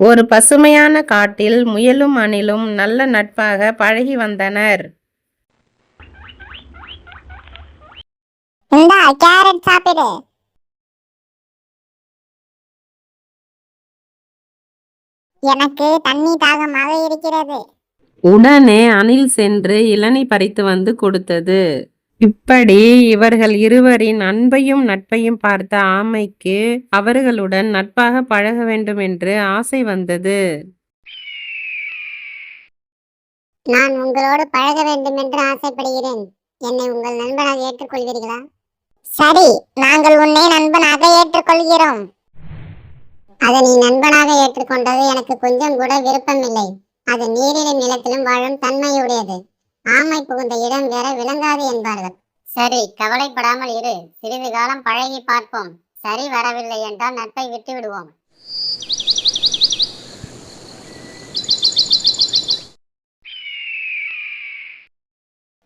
ஒரு பசுமையான காட்டில் முயலும் அணிலும் நல்ல நட்பாக பழகி வந்தனர். இந்தா கேரட் சாப்பிடு. எனக்கு தண்ணி தாகமாக இருக்கிறது. உடனே அணில் சென்று இளநீ பறித்து வந்து கொடுத்தது. இப்படி இவர்கள் இருவரின் அன்பையும் நட்பையும் பார்த்த ஆமைக்கு அவர்களுடன் நட்பாக பழக வேண்டும் என்று ஆசை வந்தது. நான் உங்களோடு பழக வேண்டும் என்று ஆசைப்படுகிறேன். என்னை உங்கள் நண்பனாக ஏற்றுக்கொள்வீர்களா? சரி, நாங்கள் உன்னை நண்பனாக ஏற்றுக்கொள்கிறோம். அதை நீ நண்பனாக ஏற்றுக்கொண்டது எனக்கு கொஞ்சம் கூட விருப்பமில்லை. அது நீரிலும் நிலத்திலும் வாழும் தன்மையுடையது. ஆமை புகுந்த இடம் வேற விளங்காது என்பார்கள். சரி, கவலைப்படாமல் இரு. சிறிது காலம் பழகி பார்ப்போம். சரி வரவில்லை என்றால் நட்பை விட்டு விடுவோம்.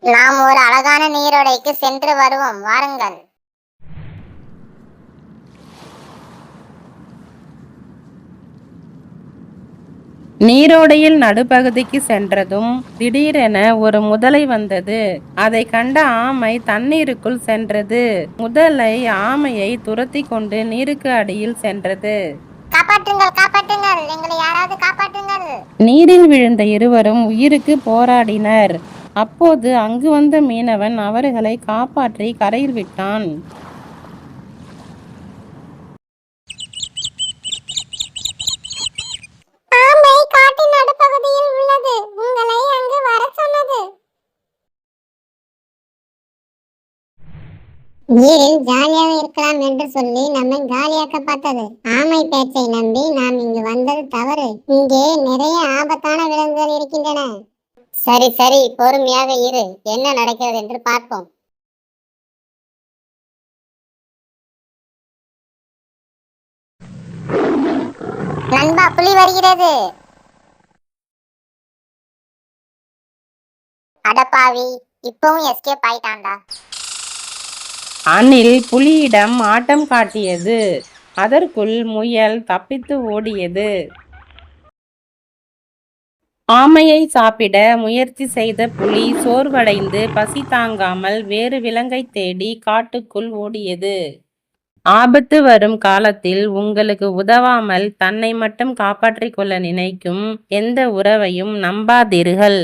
நாம் ஒரு அழகான நீரோடைக்கு சென்று வருவோம், வாருங்கள். நீரோடையில் நடுப்பகுதிக்கு சென்றதும் திடீரென ஒரு முதலை வந்தது. அதை கண்ட ஆமை தண்ணீருக்குள் சென்றது. முதலை ஆமையை துரத்தி கொண்டு நீருக்கு அடியில் சென்றது. காப்பாற்றுங்கள், காப்பாற்றுங்கள், எங்களை யாராவது காப்பாற்றுங்கள். நீரில் விழுந்த இருவரும் உயிருக்கு போராடினர். அப்போது அங்கு வந்த மீனவன் அவர்களை காப்பாற்றி கரையில் விட்டான். நீரில் ஜாலியாக இருக்கலாம் என்று சொல்லி நம்மை காலியாக்க பார்த்தது. ஆமை பேச்சை நம்பி நாம் இங்கு வந்தது தவறு. இங்கே நிறைய ஆபத்தான விலங்குகள் இருக்கின்றன. சரி சரி, பொறுமையாக இரு. என்ன நடக்கிறது என்று பார்ப்போம். நண்பா, புலி வருகிறது. அடப்பாவி, இப்பவும் எஸ்கேப் ஆயிட்டான்டா. அணில் புலியிடம் ஆட்டம் காட்டியது. அதற்குள் முயல் தப்பித்து ஓடியது. ஆமையை சாப்பிட முயற்சி செய்த புலி சோர்வடைந்து பசி தாங்காமல் வேறு விலங்கை தேடி காட்டுக்குள் ஓடியது. ஆபத்து வரும் காலத்தில் உங்களுக்கு உதவாமல் தன்னை மட்டும் காப்பாற்றிக் கொள்ள நினைக்கும் எந்த உறவையும் நம்பாதீர்கள்.